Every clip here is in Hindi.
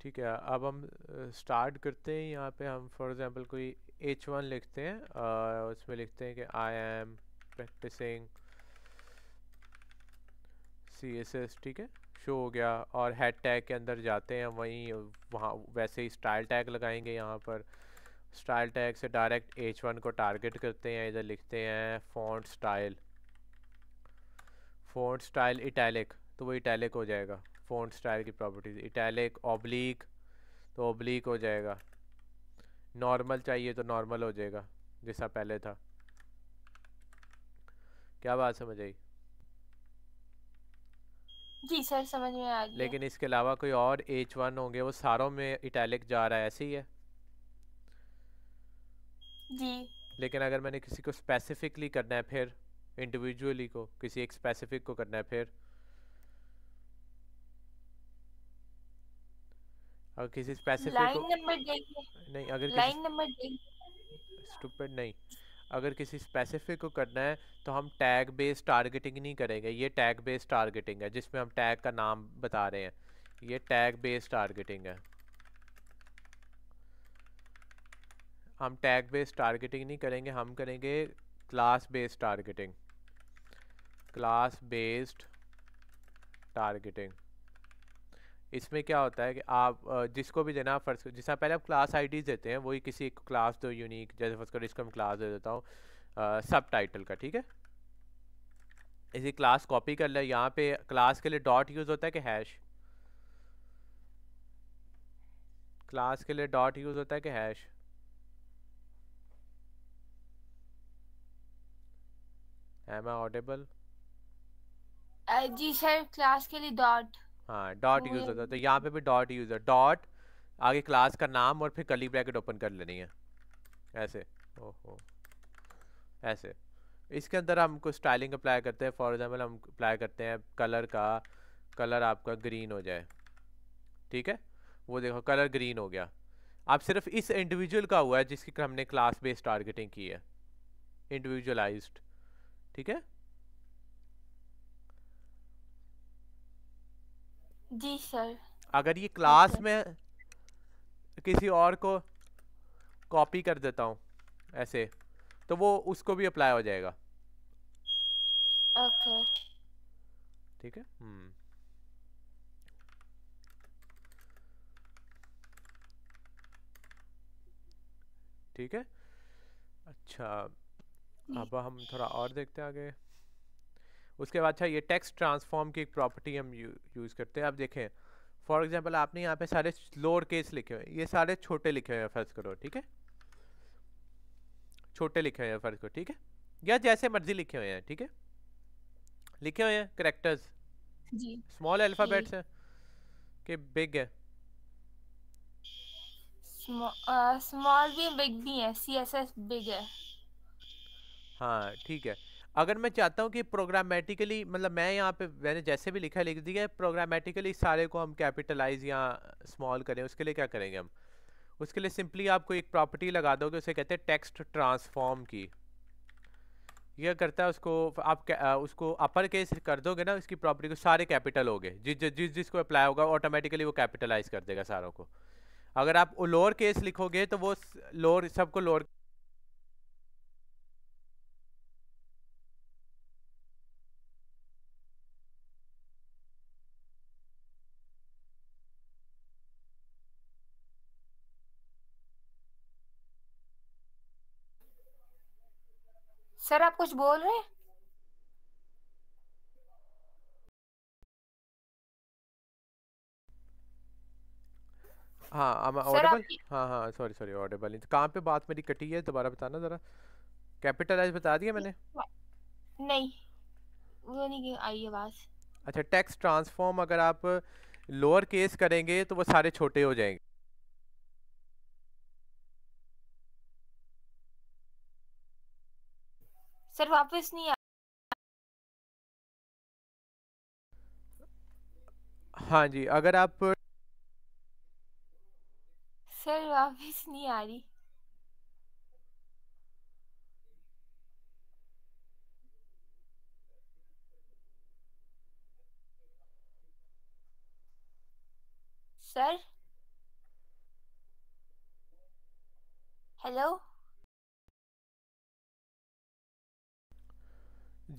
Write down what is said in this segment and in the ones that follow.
ठीक है, अब हम स्टार्ट करते हैं। यहाँ पे हम फॉर एग्जांपल कोई H1 लिखते हैं, उसमें लिखते हैं कि आई एम प्रैक्टिसिंग CSS। ठीक है, शो हो गया। और हेड टैग के अंदर जाते हैं, वहीं वहाँ वैसे ही स्टाइल टैग लगाएंगे। यहाँ पर स्टाइल टैग से डायरेक्ट H1 को टारगेट करते हैं, इधर लिखते हैं font style. Font style italic, तो वो इटैलिक हो जाएगा। फॉन्ट स्टाइल की प्रॉपर्टीज इटैलिक, ऑब्लिक तो ऑब्लिक हो जाएगा। नॉर्मल चाहिए तो नॉर्मल हो जाएगा जैसा पहले था। क्या बात समझ आई? जी सर, समझ में आ गया। लेकिन इसके अलावा कोई और H1 होंगे, वो सारों में इटैलिक जा रहा है, ऐसे ही है। जी। लेकिन अगर मैंने किसी को स्पेसिफिकली करना है, फिर इंडिविजुअली को किसी एक स्पेसिफिक को करना है, फिर अगर किसी स्पेसिफिक लाइन को नंबर देखिए। नहीं, अगर किसी लाइन नंबर देखिए। स्टूपिड नहीं, अगर किसी स्पेसिफिक को करना है तो हम टैग बेस्ड टारगेटिंग नहीं करेंगे। ये टैग बेस्ड टारगेटिंग है जिसमें हम टैग का नाम बता रहे हैं। ये टैग बेस्ड टारगेटिंग है। हम टैग बेस्ड टारगेटिंग नहीं करेंगे, हम करेंगे class based targeting. Class based targeting. इसमें क्या होता है कि आप जिसको भी देना, फर्स्ट जिस पहले आप क्लास आईडीज देते हैं, वही किसी एक क्लास दो यूनिक। जैसे फर्स्ट करो, इसको मैं क्लास दे देता हूँ सब टाइटल का। ठीक है, इसी क्लास कॉपी कर ले। यहाँ पे क्लास के लिए डॉट यूज होता है कि हैश? क्लास के लिए डॉट यूज होता है कि हैश? Am I audible? जी सर, क्लास के लिए डॉट। हाँ, डॉट यूज मुझे। होता है, तो यहाँ पे भी डॉट यूज है। डॉट आगे क्लास का नाम और फिर कर्ली ब्रैकेट ओपन कर लेनी है, ऐसे। ओहो, ऐसे। इसके अंदर हम कुछ स्टाइलिंग अप्लाई करते हैं। फॉर एग्जांपल हम अप्लाई करते हैं कलर का, कलर आपका ग्रीन हो जाए। ठीक है, वो देखो कलर ग्रीन हो गया। अब सिर्फ इस इंडिविजुअल का हुआ है जिसकी हमने क्लास बेस्ड टारगेटिंग की है, इंडिविजुअलाइज्ड। ठीक है। जी सर। अगर ये ओके। क्लास में किसी और को कॉपी कर देता हूँ ऐसे, तो वो उसको भी अप्लाई हो जाएगा। ओके। ठीक है। ठीक है। अच्छा, जी। अब हम थोड़ा और देखते हैं आगे। उसके बाद अच्छा, ये टेक्स्ट ट्रांसफॉर्म की एक प्रॉपर्टी हम यूज़ करते हैं। अब देखें, फॉर एग्जांपल आपने यहाँ पे सारे लोअर केस लिखे हुए हैं, ये सारे छोटे लिखे हुए हैं फर्ज करो। ठीक है, छोटे लिखे हुए हैं फर्ज करो। ठीक है, या जैसे मर्जी लिखे हुए हैं। ठीक है, लिखे हुए हैं करेक्टर्स जी। स्मॉल जी। अल्फ़ाबेट्स हैं कि बिग है? स्मॉल भी बिग भी है, CSS बिग है। हाँ ठीक है। अगर मैं चाहता हूँ कि प्रोग्रामेटिकली, मतलब मैं यहाँ पे मैंने जैसे भी लिखा लिख दिया है, प्रोग्रामेटिकली सारे को हम कैपिटलाइज या स्मॉल करें, उसके लिए क्या करेंगे हम? उसके लिए सिंपली आपको एक प्रॉपर्टी लगा दोगे, उसे कहते हैं टेक्स्ट ट्रांसफॉर्म की। यह करता है उसको, आप उसको अपर केस कर दोगे ना, इसकी प्रॉपर्टी को सारे कैपिटल हो गए, जिसको अप्लाई होगा ऑटोमेटिकली वो कैपिटलाइज कर देगा सारों को। अगर आप लोअर केस लिखोगे तो वो लोअर सबको लोअर। सर, आप कुछ बोल रहे हैं? हाँ, am I सर ऑडिबल? आपकी। हाँ हाँ, सॉरी सॉरी, ऑडिबल नहीं। तो कहाँ पे बात मेरी कटी है, दोबारा बताना ज़रा। कैपिटलाइज बता दिया मैंने। नहीं, वो नहीं आई आवाज। अच्छा, टेक्स्ट ट्रांसफॉर्म अगर आप लोअर केस करेंगे तो वो सारे छोटे हो जाएंगे। सर वापस नहीं आ। हाँ जी, अगर आप सर वापस नहीं आ रही। सर। हेलो।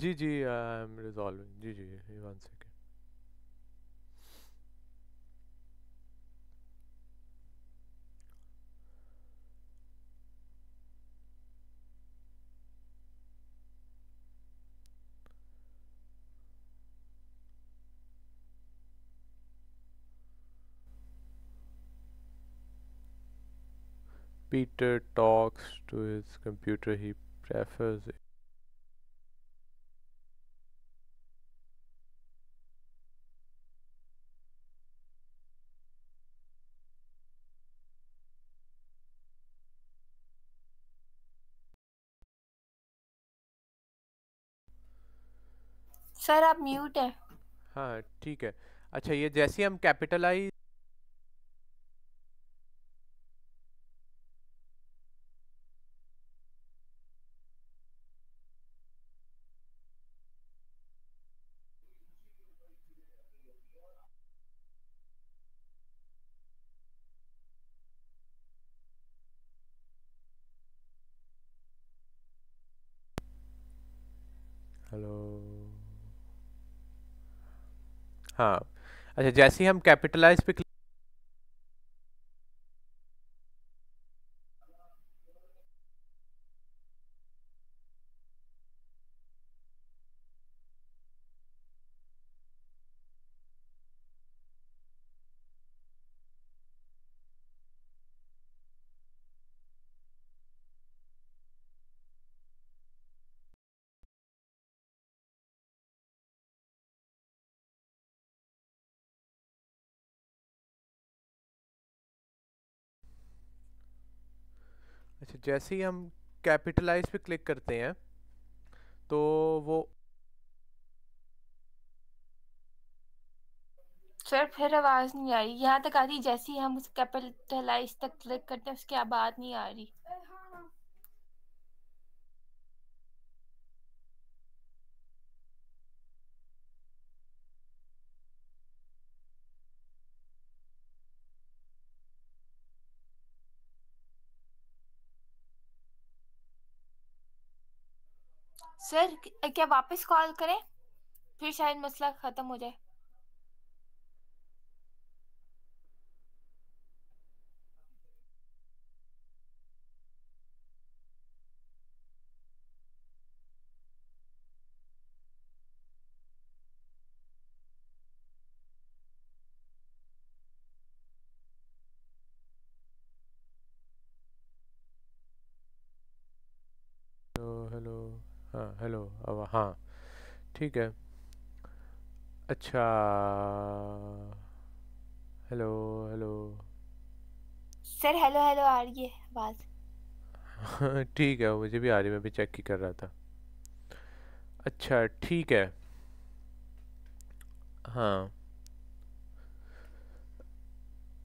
जी जी, आई एम रिजॉल्विंग। जी जी जी, one second. Peter talks to his computer. He prefers it. Sir आप म्यूट है। हाँ ठीक है। अच्छा, ये जैसे ही हम कैपिटलाइज। हेलो। हाँ। अच्छा, जैसे ही हम कैपिटलाइज पे अच्छा, जैसे ही हम कैपिटलाइज पे क्लिक करते हैं तो वो। सर फिर आवाज नहीं आ रही, यहाँ तक आ रही जैसे ही हम उस कैपिटलाइज तक क्लिक करते हैं उसके बाद नहीं आ रही। सर क्या वापस कॉल करें, फिर शायद मसला खत्म हो जाए। Hello hello. हाँ हेलो, अब हाँ ठीक है। अच्छा। Hello hello. Sir hello hello आ रही है आवाज। ठीक है, मुझे भी आ रही, मैं भी चेक ही कर रहा था। अच्छा ठीक है। हाँ।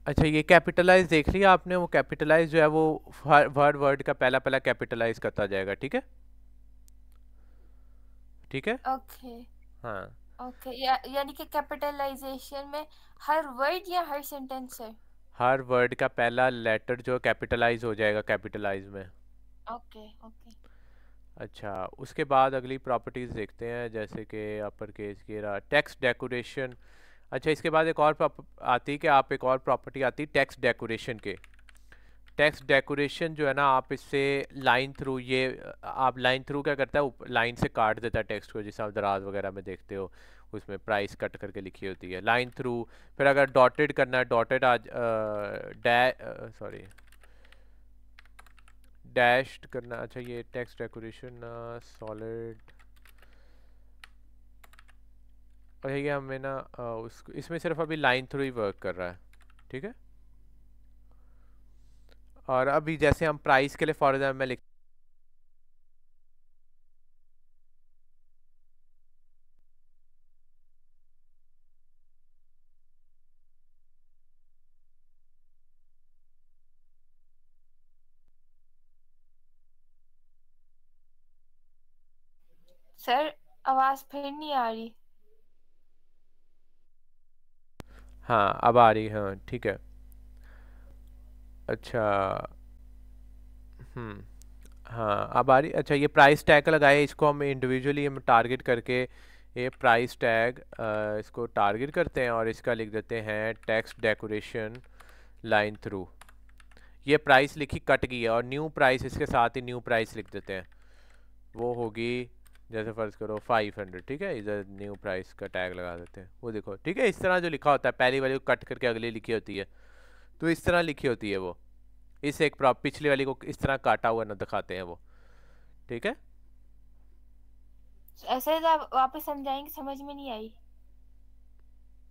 अच्छा, ये कैपिटलाइज देख लिया आपने? वो कैपिटलाइज जो है वो हर वर्ड वर्ड का पहला पहला कैपिटलाइज करता जाएगा, ठीक है? ठीक है। ओके। हाँ। ओके यानी कि कैपिटलाइजेशन में हर वर्ड या हर सेंटेंस है? हर वर्ड का पहला लेटर जो कैपिटलाइज हो जाएगा कैपिटलाइज में। Okay okay. अच्छा, उसके बाद अगली प्रॉपर्टीज देखते हैं, जैसे कि अपर केस की रहा टेक्स्ट डेकोरेशन। अच्छा, इसके बाद एक और आती है कि आप एक और प्रॉपर्टी आती है टेक्स्ट डेकोरेशन के। टेक्स्ट डेकोरेशन जो है ना, आप इससे लाइन थ्रू ये आप लाइन थ्रू क्या करता है, लाइन से काट देता है टेक्स्ट को, जैसे आप दराज वगैरह में देखते हो, उसमें प्राइस कट करके लिखी होती है लाइन थ्रू। फिर अगर डॉटेड करना है, डॉटेड आज सॉरी डैश्ड करना। अच्छा, ये टेक्स्ट डेकोरेशन सॉलिड। और ये हमें ना उस इसमें सिर्फ अभी लाइन थ्रू ही वर्क कर रहा है, ठीक है? और अभी जैसे हम प्राइस के लिए फॉर एग्जाम्पल मैं लिख। सर आवाज फिर नहीं आ रही। हाँ अब आ रही है, हाँ ठीक है। अच्छा। हम्म। हाँ अब आ रही, अच्छा ये प्राइस टैग लगाए, इसको हम इंडिविजुअली हम टारगेट करके ये प्राइस टैग इसको टारगेट करते हैं और इसका लिख देते हैं टेक्स्ट डेकोरेशन लाइन थ्रू। ये प्राइस लिखी कट गई है और न्यू प्राइस इसके साथ ही न्यू प्राइस लिख देते हैं, वो होगी जैसे फर्ज करो 500, ठीक है, इधर न्यू प्राइस का टैग लगा देते हैं, वो देखो ठीक है, इस तरह जो लिखा होता है पहली वाली को कट करके अगली लिखी होती है, तो इस तरह लिखी होती है वो, इस एक पिछली वाली को इस तरह काटा हुआ ना दिखाते हैं वो, ठीक है। ऐसे तो आप वापस समझाएंगे, समझ में नहीं आई।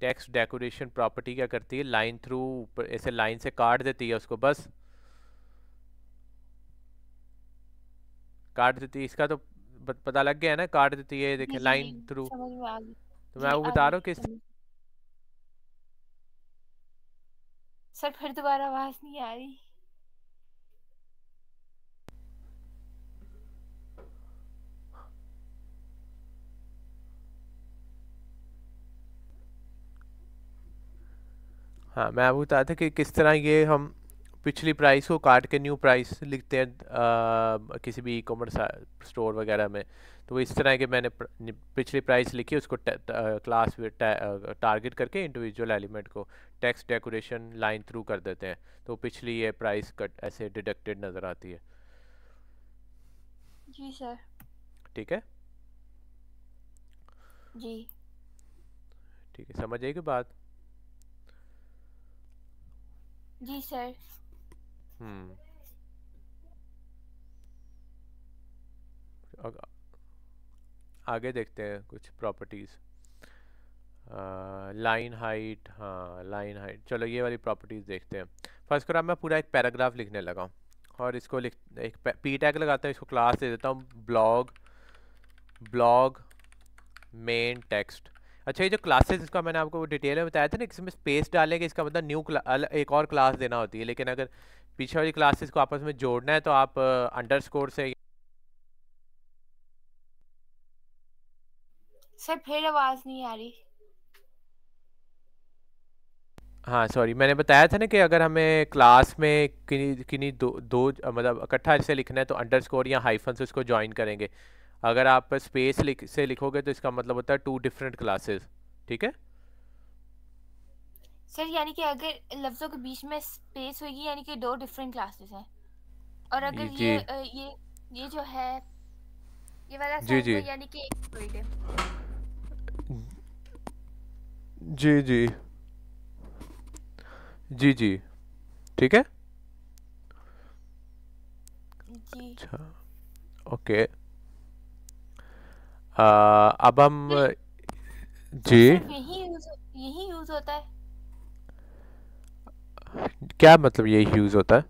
टेक्स्ट डेकोरेशन प्रॉपर्टी क्या करती है, लाइन थ्रू ऐसे लाइन से काट देती है उसको, बस काट देती है, इसका तो पता लग गया है ना, काट देती है, जी देखें जी जी, लाइन थ्रू। समझ में आ गई। तो मैं जी आपको आ बता गई रहा हूँ कि समझ। सर फिर दोबारा आवाज नहीं आ रही। हाँ मैं आपको बताया था कि किस तरह ये हम पिछली प्राइस को काट के न्यू प्राइस लिखते हैं किसी भी ई कॉमर्स स्टोर वगैरह में, तो वो इस तरह के मैंने पिछली प्राइस लिखी उसको क्लास में टारगेट करके इंडिविजुअल एलिमेंट को टेक्स्ट डेकोरेशन लाइन थ्रू कर देते हैं, तो पिछली ये प्राइस कट ऐसे डिडक्टेड नज़र आती है, जी सर। ठीक है। जी ठीक है, समझ आएगी बात। जी सर। हम्म। आग- आगे देखते हैं कुछ प्रॉपर्टीज़, लाइन हाइट, हाँ लाइन हाइट, चलो ये वाली प्रॉपर्टीज़ देखते हैं। फर्स्ट करो मैं पूरा एक पैराग्राफ लिखने लगा हूँ और इसको लिख एक पी टैग लगाता हूँ, इसको क्लास दे देता हूँ ब्लॉग, ब्लॉग मेन टेक्स्ट। अच्छा ये जो क्लासेस, इसका मैंने आपको डिटेल में बताया था ना, इसमें स्पेस डालेंगे इसका मतलब न्यू एक और क्लास देना होती है, लेकिन अगर पीछे वाली क्लासेस को आपस में जोड़ना है तो आप अंडरस्कोर से। सर फिर आवाज नहीं आ रही। हाँ सॉरी, मैंने बताया था ना कि अगर हमें क्लास में किन्हीं किन्हीं दो मतलब इकट्ठा ऐसे लिखना है तो अंडरस्कोर या हाइफन से उसको ज्वाइन करेंगे, अगर आप स्पेस से लिखोगे तो इसका मतलब होता है टू डिफरेंट क्लासेस, ठीक है। सर यानी कि अगर लफ्जों के बीच में स्पेस होगी यानी कि दो डिफरेंट क्लासेस हैं, और अगर जी ये जो है ये वाला जी साइन जी है यानी कि एक वर्ड है। जी जी जी जी, ठीक है। जी अच्छा ओके, अब हम सर। सर जी, सिर्फ यही यूज होता है। क्या मतलब ये यूज़ होता है,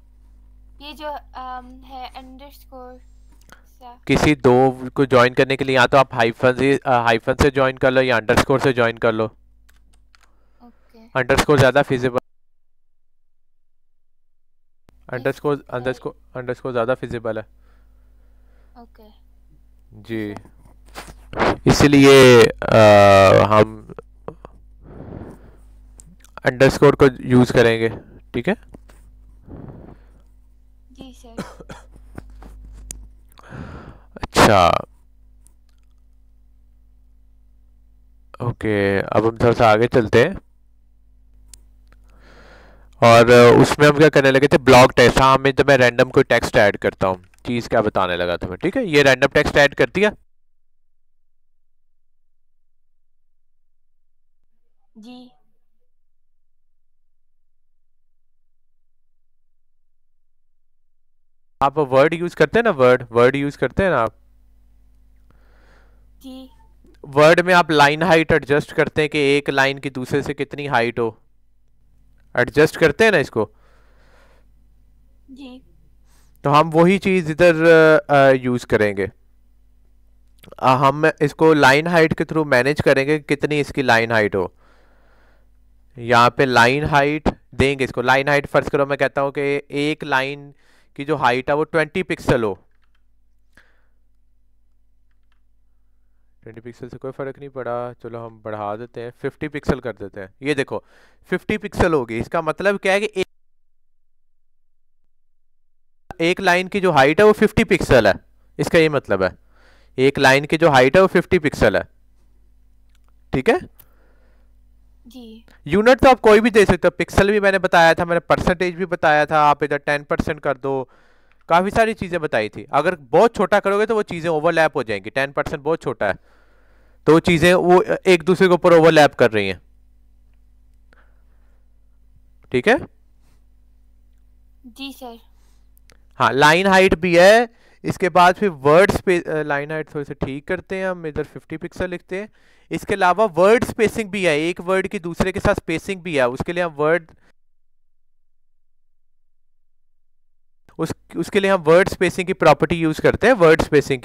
ये जो है अंडरस्कोर सा। किसी दो को ज्वाइन करने के लिए या तो आप हाइफन से ज्वाइन कर लो या अंडरस्कोर से ज्वाइन कर लो, ओके। अंडरस्कोर ज़्यादा feasible, if underscore underscore underscore ज़्यादा फिजिबल है, ओके। जी जी, सर। इसलिए हम अंडरस्कोर को यूज़ करेंगे, ठीक है। जी सर। अच्छा ओके, अब हम थोड़ा सा आगे चलते हैं और उसमें हम क्या करने लगे थे, ब्लॉक टेक्स्ट, हाँ मैं तो मैं रैंडम कोई टेक्स्ट ऐड करता हूँ, चीज़ क्या बताने लगा था मैं, ठीक है, ये रैंडम टेक्स्ट ऐड कर दिया। जी आप वर्ड यूज़ करते हैं ना, वर्ड वर्ड यूज़ करते हैं ना आप, जी वर्ड में आप लाइन हाइट एडजस्ट करते हैं कि एक लाइन की दूसरे से कितनी हाइट हो, एडजस्ट करते हैं ना इसको, जी तो हम वही चीज़ इधर यूज़ करेंगे, हम इसको लाइन हाइट के थ्रू मैनेज करेंगे कि कितनी इसकी लाइन हाइट हो, यहाँ पे लाइन हाइट देंगे इसको, लाइन हाइट फर्ज करो मैं कहता हूँ कि एक लाइन की जो हाइट है वो 20 पिक्सल हो, 20 पिक्सल से कोई फ़र्क नहीं पड़ा, चलो हम बढ़ा देते हैं 50 पिक्सल कर देते हैं, ये देखो 50 पिक्सल होगी, इसका मतलब क्या है कि एक लाइन की जो हाइट है वो 50 पिक्सल है, इसका ये मतलब है एक लाइन की जो हाइट है वो 50 पिक्सल है, ठीक है। जी। यूनिट तो आप कोई भी दे सकते हो, पिक्सल भी मैंने बताया था, मैंने परसेंटेज भी बताया था, आप इधर 10% कर दो, काफी सारी चीजें बताई थी। अगर बहुत छोटा करोगे तो वो चीजें ओवरलैप हो जाएंगी, 10% बहुत छोटा है, तो वो चीजें वो एक दूसरे के ऊपर ओवरलैप कर रही हैं, ठीक है। जी सर। हाँ, लाइन हाइट भी है, इसके बाद फिर वर्ड स्पेस, लाइन हाइट थोड़ी सी ठीक करते हैं हम, इधर 50 पिक्सल लिखते हैं। इसके अलावा वर्ड स्पेसिंग भी है, एक वर्ड की दूसरे के साथ स्पेसिंग भी है, उसके लिए हम उसके लिए हम वर्ड स्पेसिंग की प्रॉपर्टी यूज करते हैं, वर्ड स्पेसिंग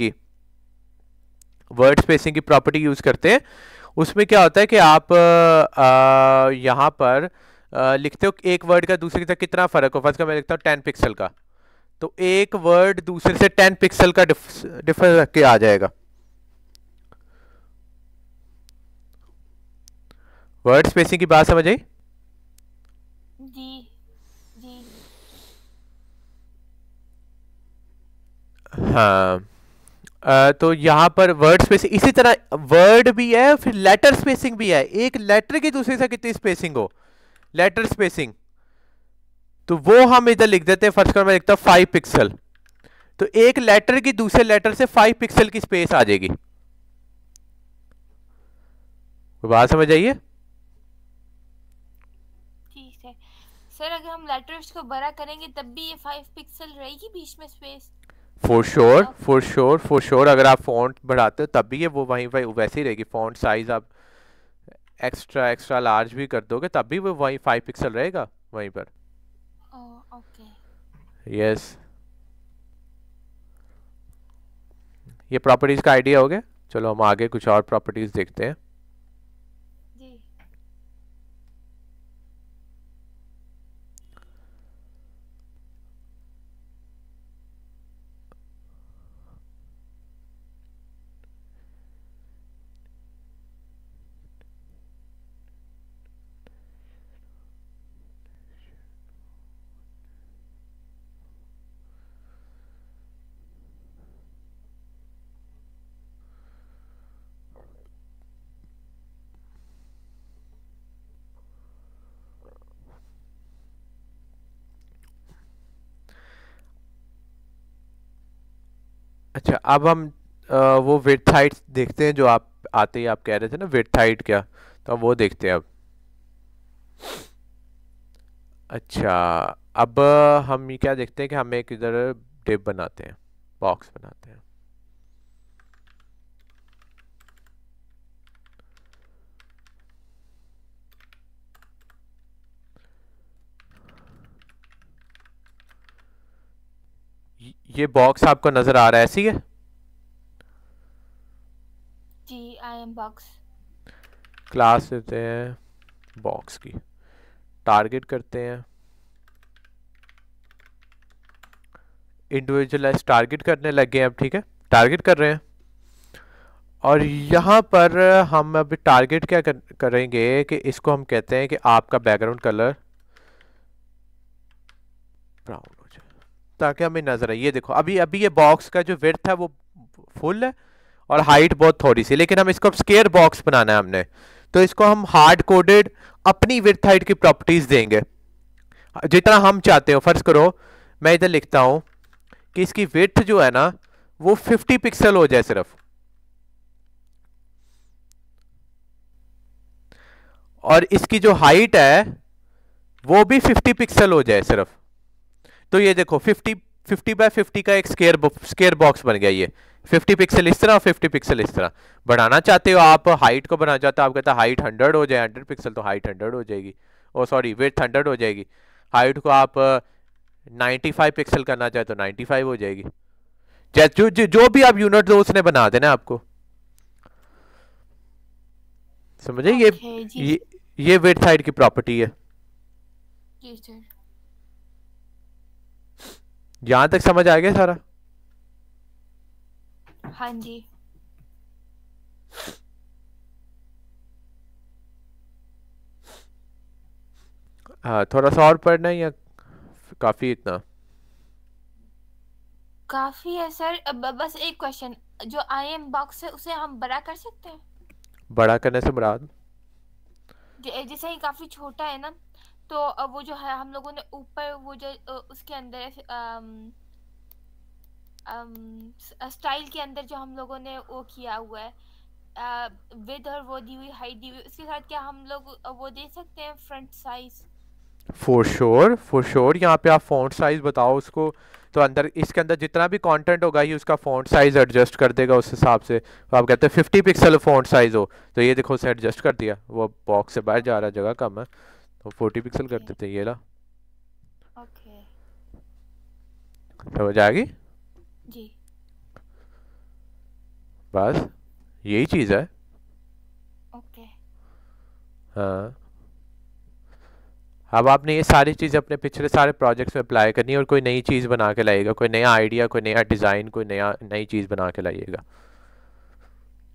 की प्रॉपर्टी यूज करते हैं। उसमें क्या होता है कि आप यहाँ पर लिखते हो एक वर्ड का दूसरे के साथ कितना फर्क हो, फर्स्ट का मैं लिखता हूँ 10 पिक्सल का, तो एक वर्ड दूसरे से 10 पिक्सल का डिफरेंस रख के आ जाएगा। वर्ड स्पेसिंग की बात समझ आई? जी। जी। हाँ। तो यहाँ पर वर्ड स्पेसिंग इसी तरह वर्ड भी है, फिर लेटर स्पेसिंग भी है, एक लेटर की दूसरे से कितनी स्पेसिंग हो, लेटर स्पेसिंग, तो वो हम इधर लिख देते हैं, फर्स्ट का मैं लिखता हूँ 5 पिक्सल, तो एक लेटर की दूसरे लेटर से 5 पिक्सल की स्पेस आ जाएगी। बात समझ आइए? ठीक है सर, अगर हम लेटर्स को बड़ा करेंगे तब भी ये 5 पिक्सल रहेगी बीच में space? For sure, for sure, for sure, अगर आप फॉन्ट बढ़ाते हो तब भी ये वो वहीं वहीं वैसे ही रहेगी, फॉन्ट साइज आप एक्स्ट्रा एक्स्ट्रा लार्ज भी कर दोगे तब भी वो वहीं 5 पिक्सल रहेगा वहीं पर। ओके। यस, ये प्रॉपर्टीज का आइडिया हो गया। चलो हम आगे कुछ और प्रॉपर्टीज देखते हैं। जी। अच्छा, अब हम वो विड्थ हाइट देखते हैं, जो आप आते ही आप कह रहे थे ना विड्थ हाइट क्या, तो हम वो देखते हैं अब। अच्छा, अब हम ये क्या देखते हैं कि हम एक इधर डिप बनाते हैं, बॉक्स बनाते हैं। ये बॉक्स आपको नजर आ रहा है, ऐसी है? जी, आई एम बॉक्स। क्लास देते हैं बॉक्स की, टारगेट करते हैं, इंडिविजुअलाइज टारगेट करने लग गए हैं अब, ठीक है, टारगेट कर रहे हैं। और जी। यहाँ पर हम अभी टारगेट क्या करेंगे कि इसको हम कहते हैं कि आपका बैकग्राउंड कलर ब्राउन हो जाए, ताकि हमें नजर आए। ये देखो, अभी अभी ये बॉक्स का जो विड्थ है वो फुल है और हाइट बहुत थोड़ी सी, लेकिन हम इसको अब स्केयर बॉक्स बनाना है हमने, तो इसको हम हार्ड कोडेड अपनी विड्थ हाइट की प्रॉपर्टीज देंगे जितना हम चाहते हो। फर्ज करो मैं इधर लिखता हूं कि इसकी विड्थ जो है ना वो 50 पिक्सल हो जाए सिर्फ, और इसकी जो हाइट है वो भी 50 पिक्सल हो जाए सिर्फ। तो ये देखो 50 बाय 50 का एक स्केयर बॉक्स बन गया। ये 50 पिक्सल इस तरह और 50 पिक्सल इस तरह। बढ़ाना चाहते हो आप, हाइट को बढ़ाना चाहते हो, आप कहते हैं हाइट 100 हो जाए, 100 पिक्सल, तो हाइट 100 हो जाएगी, ओ सॉरी विड्थ 100 हो जाएगी। हाइट को आप 95 पिक्सल करना चाहे तो 95 हो जाएगी। जो भी आप यूनिट दो उसने बना देना आपको, समझे? ओके। जी। ये विड्थ हाइट की प्रॉपर्टी है। जी सर। यहां तक समझ आ गया सारा? हाँ जी। हाँ, थोड़ा सा और पढ़ना है या काफी इतना? काफी है सर। बस एक क्वेश्चन, जो IM बॉक्स है उसे हम बड़ा कर सकते हैं? बड़ा करने से मुराद? जैसे ही काफी छोटा है ना, तो वो जो है हम लोगों ने ऊपर वो जो उसके अंदर स्टाइल के अंदर जो हम लोगों ने वो किया हुआ है, विद और वो दी हुई हाइट दी हुई, उसके साथ क्या हम लोग वो दे सकते हैं front size? For sure, for sure. यहाँ पे आप फ़ॉन्ट साइज़ बताओ उसको, तो अंदर इसके अंदर जितना भी कंटेंट होगा ये उसका फ़ॉन्ट साइज़ एडजस्ट कर देगा उस हिसाब से। तो आप कहते हैं 50 पिक्सल फ़ॉन्ट साइज़ हो, तो ये देखो उसे एडजस्ट कर दिया, वो बॉक्स से बाहर जा रहा है, जगह कम है, तो 40 पिक्सल कर ओके। देते हैं, ये ला। ओके। समझ आ गई? जी। बस यही चीज़ है। ओके। हाँ। अब आपने ये सारी चीज़ अपने पिछले सारे प्रोजेक्ट्स में अप्लाई करनी है, और कोई नई चीज़ बना के लाइएगा, कोई नया आइडिया, कोई नया डिज़ाइन, कोई नया नई चीज़ बना के लाइएगा।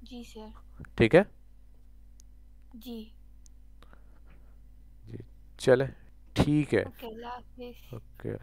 जी सर। ठीक है जी। जी। चले, ठीक है। ओके, अल्लाह हाफिज। ओके।